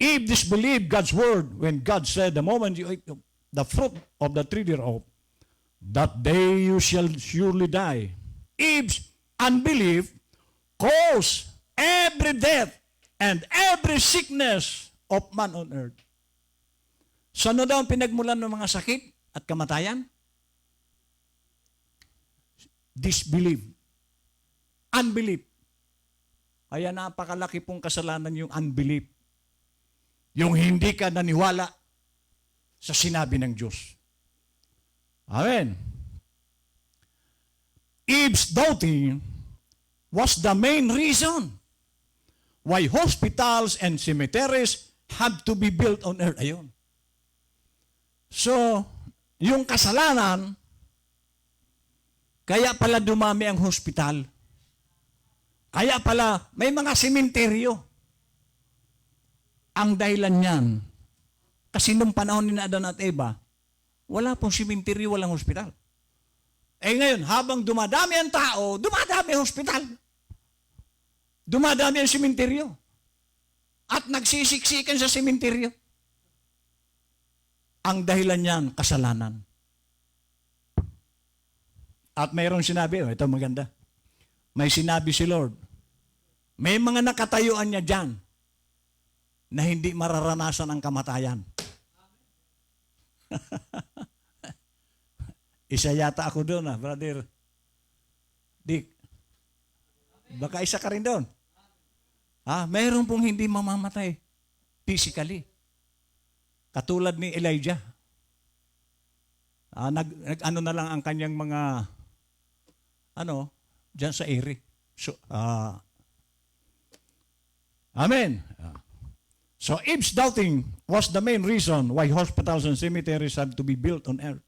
Eve disbelieved God's word when God said, the moment you eat the fruit of the tree thereof, that day you shall surely die. Eve's unbelief caused every death and every sickness of man on earth. So ano daw ang pinagmulan ng mga sakit at kamatayan? Disbelief. Unbelief. Kaya napakalaki pong kasalanan yung unbelief. Yung hindi ka naniwala sa sinabi ng Diyos. Amen. Eve's doubting was the main reason why hospitals and cemeteries have to be built on earth. Ayun. So, yung kasalanan, kaya pala dumami ang hospital. Kaya pala may mga sementeryo. Ang dahilan niyan, kasi nung panahon ni Adan at Eva, wala pong sementeryo, walang hospital. Ngayon, habang dumadami ang tao, dumadami ang hospital. Dumadami ang sementeryo. At nagsisiksikan sa sementeryo. Ang dahilan niyan, kasalanan. At mayroong sinabi, ito maganda. May sinabi si Lord, may mga nakatayuan niya dyan na hindi mararanasan ang kamatayan. Isa yata ako doon, brother Dick. Baka isa ka rin doon. Mayroon pong hindi mamamatay physically. Katulad ni Elijah. Nag-ano na lang ang kanyang mga dyan sa ere. So, amen. So Eve's doubting was the main reason why hospitals and cemeteries have to be built on earth.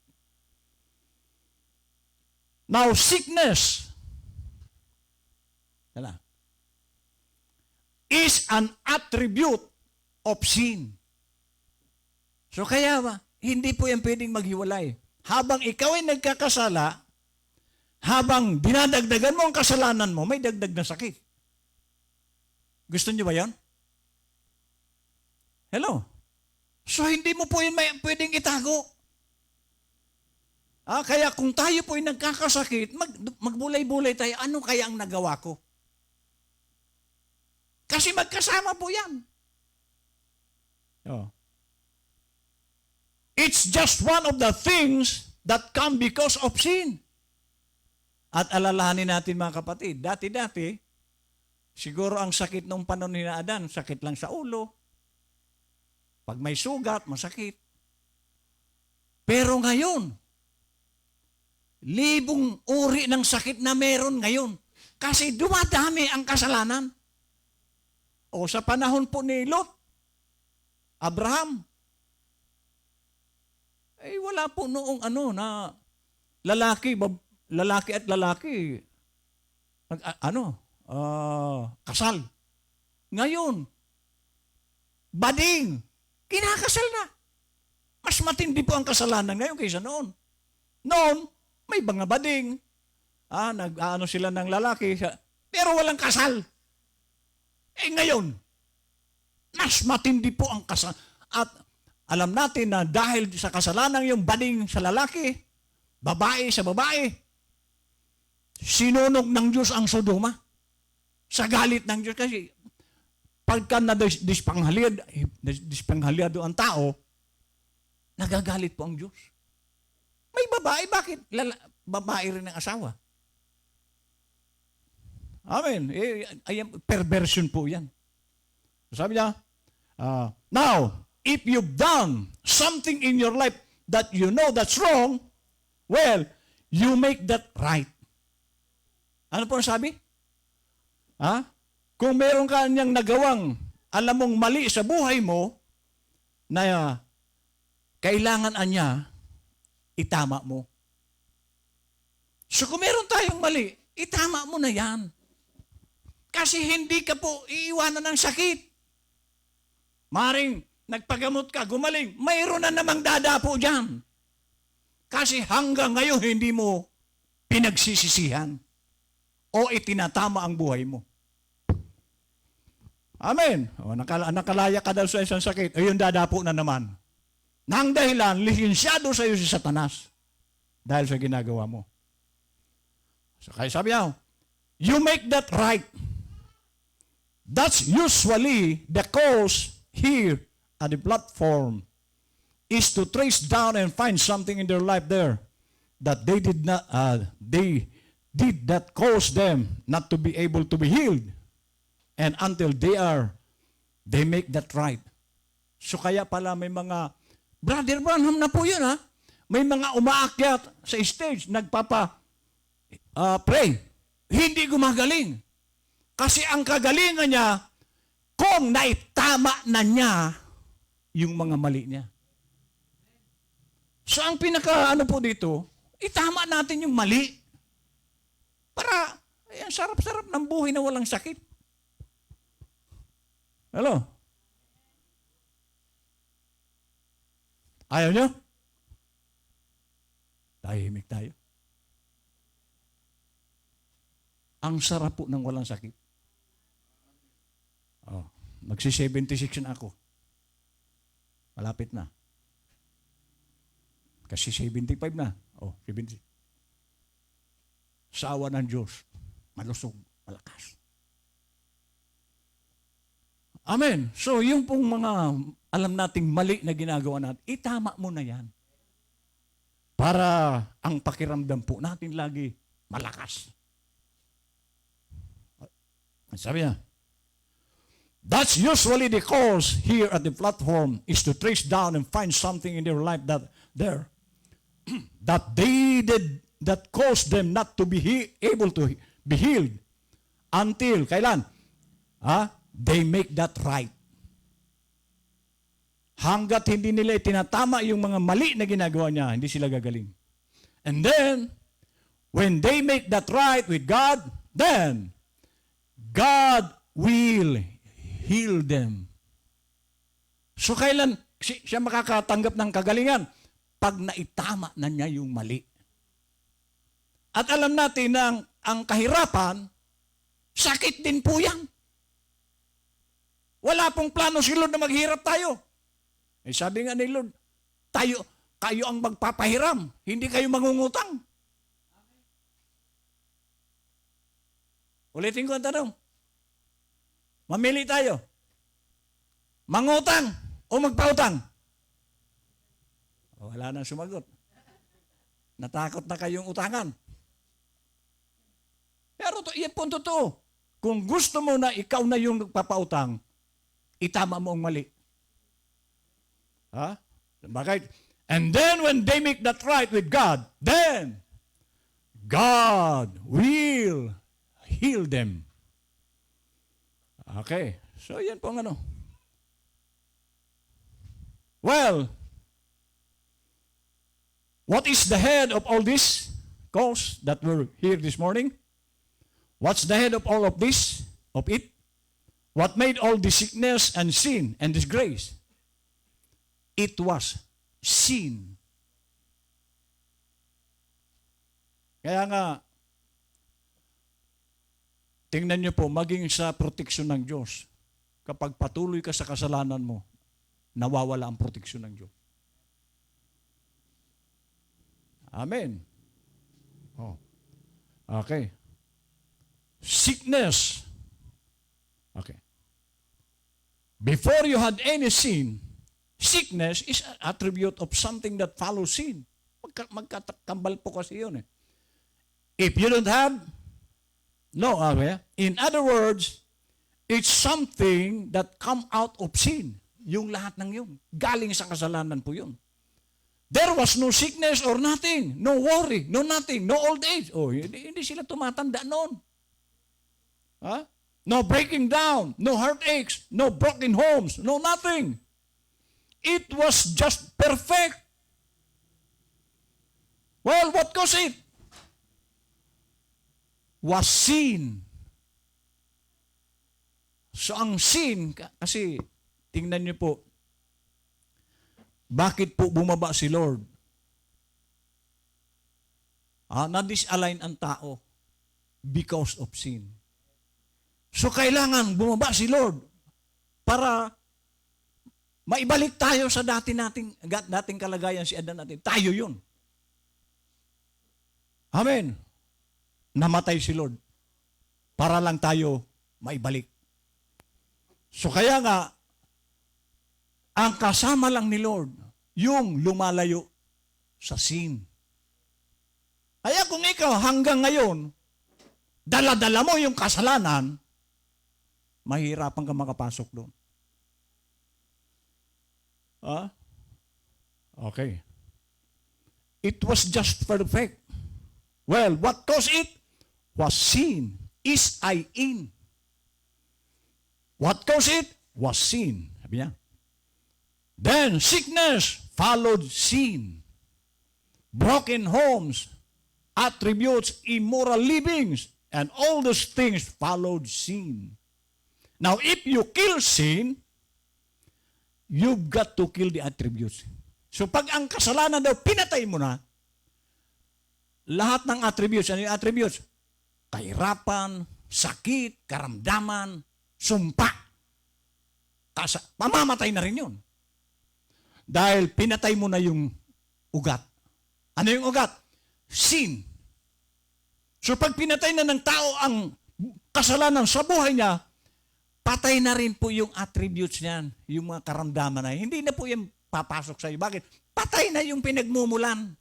Now, sickness is an attribute of sin. So kaya hindi po yan pwedeng maghiwalay. Habang ikaw ay nagkakasala, habang dinadagdagan mo ang kasalanan mo, may dagdag na sakit. Gusto niyo ba yan? Hello? So hindi mo po yun pwedeng itago. Kaya kung tayo po ay nagkakasakit, magbulay-bulay tayo, ano kaya ang nagawa ko? Kasi magkasama po yan. It's just one of the things that come because of sin. At alalahanin natin mga kapatid, dati-dati, siguro ang sakit nung panahon ni Adan, sakit lang sa ulo. Pag may sugat, masakit. Pero ngayon, libong uri ng sakit na meron ngayon. Kasi dumadami ang kasalanan. O sa panahon po ni Lot, Abraham, wala po noong na lalaki, lalaki at lalaki, kasal. Ngayon, bading, kinakasal na. Mas matindi po ang kasalanan ngayon kaysa noon. Noon, may mga bading, sila ng lalaki, pero walang kasal. Ngayon, mas matindi po ang kasalanan. At alam natin na dahil sa kasalanan yung bading sa lalaki, babae sa babae, sinunog ng Diyos ang Sodoma sa galit ng Diyos. Kasi pagka dispanghalyado ang tao, nagagalit po ang Diyos. May babae, bakit? Babae rin ang asawa. Amen. Perversion po yan. Sabi niya, now, if you've done something in your life that you know that's wrong, well, you make that right. Ano po ang sabi? Kung meron ka niyang nagawang, alam mong mali sa buhay mo, na kailangan niya, itama mo. So kung meron tayong mali, itama mo na yan. Kasi hindi ka po iiwanan ng sakit. Maring, nagpagamot ka, gumaling, mayroon na namang dadapo dyan. Kasi hanggang ngayon hindi mo pinagsisisihan o itinatama ang buhay mo. Amen. O, nakalaya ka daw sa isang sakit, ayun dadapo na naman. Nang dahilan, lisensyado sa iyo si Satanas dahil sa ginagawa mo. So, kaya sabi niya, you make that right. That's usually the cause here at the platform is to trace down and find something in their life there that they did that cause them not to be able to be healed, and until they make that right. So kaya pala may mga Brother Branham na po yun may mga umaakyat sa stage pray, hindi gumagaling kasi ang kagalingan niya kung naitama na niya yung mga mali niya. So ang po dito, itama natin yung mali. Para, ang sarap-sarap ng buhay na walang sakit. Hello? Ayaw nyo? Tahimik tayo. Ang sarap po ng walang sakit. Magsi-76 na ako. Malapit na. Kasi 75 na. 70. Sa awa ng Diyos, malusog, malakas. Amen. So, yung pong mga alam nating mali na ginagawa natin, itama mo na yan. Para ang pakiramdam po natin lagi malakas. Sabi niya, that's usually the cause here at the platform is to trace down and find something in their life that they did that caused them not to be able to be healed until kailan? They make that right. Hanggat hindi nila itinatama yung mga mali na ginagawa niya, hindi sila gagaling. And then, when they make that right with God, then God will heal them. So kailan siya makakatanggap ng kagalingan? Pag naitama na niya yung mali. At alam natin na ang kahirapan, sakit din po yan. Wala pong plano si Lord na maghirap tayo. Sabi nga ni Lord, kayo ang magpapahiram, hindi kayo mangungutang. Ulitin ko ang tanong. Mamili tayo. Mangutang o magpautang? Wala nang sumagot. Natakot na kayong utangan. Pero yan po totoo. Kung gusto mo na ikaw na yung nagpapautang, itama mo ang mali. Bakit? And then when they make that right with God, then God will heal them. Okay. So yan po ang Well, What is the head of all this cause that we're here this morning? What's the head of all of this, of it? What made all this sickness and sin and disgrace? It was sin. Kaya nga, tingnan niyo po, maging sa proteksyon ng Diyos, kapag patuloy ka sa kasalanan mo, nawawala ang proteksyon ng Diyos. Amen. Oh. Okay. Sickness. Okay. Before you had any sin, sickness is an attribute of something that follows sin. Magkakambal po kasi yun eh. If you don't have, no, okay. In other words, it's something that come out of sin. Yung lahat ng yun. Galing sa kasalanan po yun. There was no sickness or nothing. No worry, no nothing, no old age. Oh, hindi sila tumatanda noon. Huh? No breaking down, no heartaches, no broken homes, no nothing. It was just perfect. Well, what caused it? Was sin. So ang sin, kasi tingnan niyo po, bakit po bumaba si Lord? Na-disalign ang tao because of sin. So kailangan bumaba si Lord para maibalik tayo sa dating kalagayan si Adan natin. Tayo yun. Amen. Namatay si Lord para lang tayo maibalik. So kaya nga, ang kasama lang ni Lord, yung lumalayo sa sin. Kaya kung ikaw hanggang ngayon, dala-dala mo yung kasalanan, mahirapan ka makapasok doon. Okay. It was just perfect. Well, what caused it? Was sin. Is-I-in. What caused it? Was sin. Sabi niya. Then sickness followed sin. Broken homes, attributes, immoral livings, and all those things followed sin. Now, if you kill sin, you've got to kill the attributes. So, pag ang kasalanan daw, pinatay mo na, lahat ng attributes, ano yung attributes? Kahirapan, sakit, karamdaman, sumpa. Pamamatay na rin yun. Dahil pinatay mo na yung ugat. Ano yung ugat? Sin. So pag pinatay na ng tao ang kasalanan sa buhay niya, patay na rin po yung attributes niyan, yung mga karamdaman na. Hindi na po yung papasok sa iyo. Bakit? Patay na yung pinagmumulan.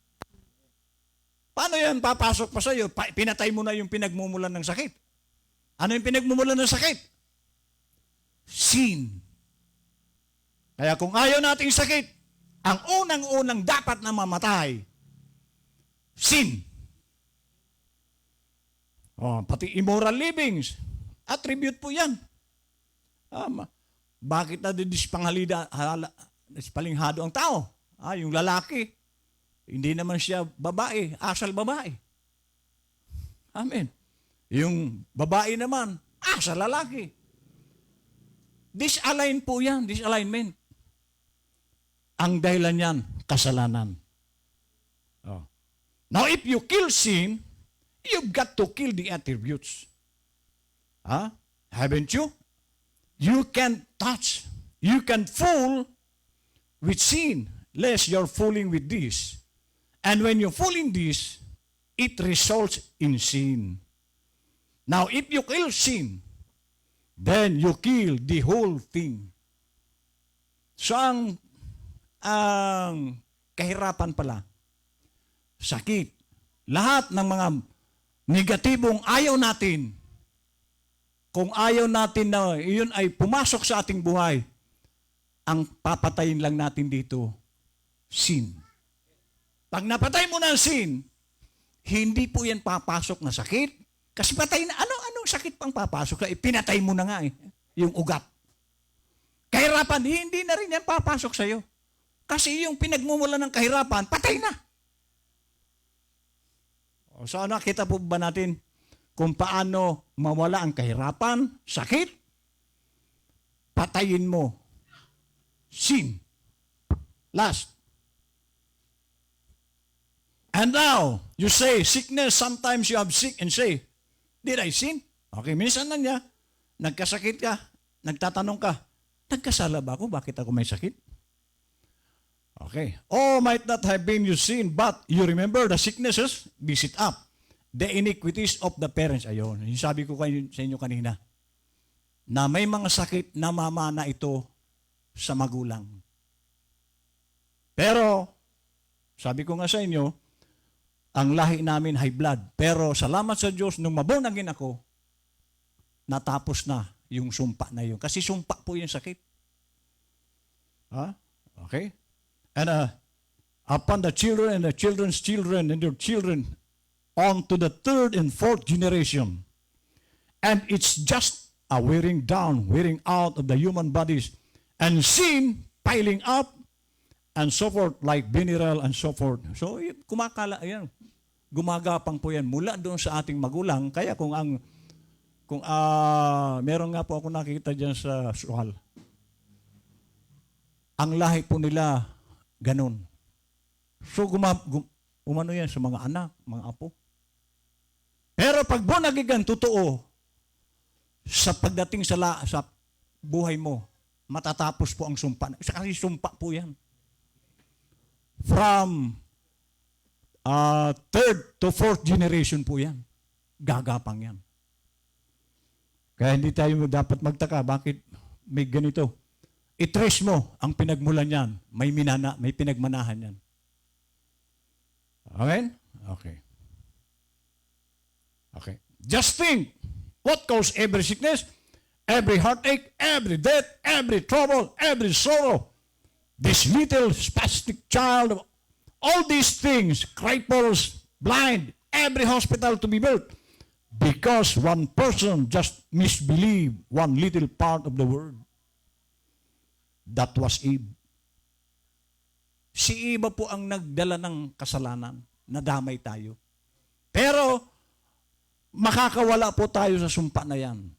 Paano yan papasok pa sa iyo? Pinatay mo na yung pinagmumulan ng sakit. Ano yung pinagmumulan ng sakit? Sin. Kaya kung ayaw nating sakit, ang unang-unang dapat na mamatay, sin. Pati immoral livings, attribute po yan. Bakit na dispalinghado ang tao? Yung lalaki, hindi naman siya babae, asal babae. Amen. Yung babae naman, asal lalaki. Disalign po yan, disalignment. Ang dahilan yan, kasalanan. Now, if you kill sin, you've got to kill the attributes. Haven't you? You can touch, you can fool with sin, lest you're fooling with this. And when you're fooling this, it results in sin. Now, if you kill sin, then you kill the whole thing. So, ang kahirapan pala, sakit, lahat ng mga negatibong ayaw natin, kung ayaw natin na iyon ay pumasok sa ating buhay, ang papatayin lang natin dito, sin. Pag napatay mo na ang sin, hindi po yan papasok na sakit. Kasi patay na, anong sakit pang papasok? Pinatay mo na nga yung ugat. Kahirapan, hindi na rin yan papasok sa'yo. Kasi yung pinagmumulan ng kahirapan, patay na. O so nakita po ba natin kung paano mawala ang kahirapan, sakit? Patayin mo. Sin. Last. And now, you say, sickness, sometimes you have sick and say, did I sin? Okay, minsan na niya, nagkasakit ka, nagtatanong ka, nagkasala ba ako? Bakit ako may sakit? Okay. Oh, might not have been your sin, but you remember the sicknesses, visit up. The iniquities of the parents. Ayun, yung sabi ko kayo, sa inyo kanina, na may mga sakit na mamana ito sa magulang. Pero, sabi ko nga sa inyo, ang lahi namin high blood. Pero salamat sa Diyos, nung mabunagin ako, natapos na yung sumpa na yun. Kasi sumpa po yung sakit. Okay? And upon the children and the children's children and their children, on to the third and fourth generation. And it's just a wearing down, wearing out of the human bodies, and sin piling up, and so forth, like mineral and so forth. So, kumakala, ayan, gumagapang po yan mula doon sa ating magulang. Kaya meron nga po ako nakikita dyan sa suhal. Ang lahi po nila, ganun. So, umano yan sa mga anak, mga apo. Pero pag bunagigan, totoo, sa pagdating sa buhay mo, matatapos po ang sumpa. Kasi sumpa po yan. From third to fourth generation po yan. Gagapang yan. Kaya hindi tayo dapat magtaka, bakit may ganito? I-trace mo ang pinagmulan yan. May pinagmanahan yan. Amen? Okay. Okay. Just think, what caused every sickness, every heartache, every death, every trouble, every sorrow? This little spastic child, all these things, cripples, blind, every hospital to be built, because one person just misbelieved one little part of the word. That was Eve. Si Eva po ang nagdala ng kasalanan, nadamay tayo. Pero, makakawala po tayo sa sumpa na yan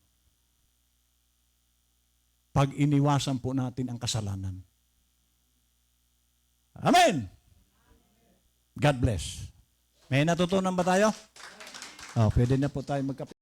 pag iniwasan po natin ang kasalanan. Amen! God bless. May natutunan ba tayo? Pwede na po tayo magkape.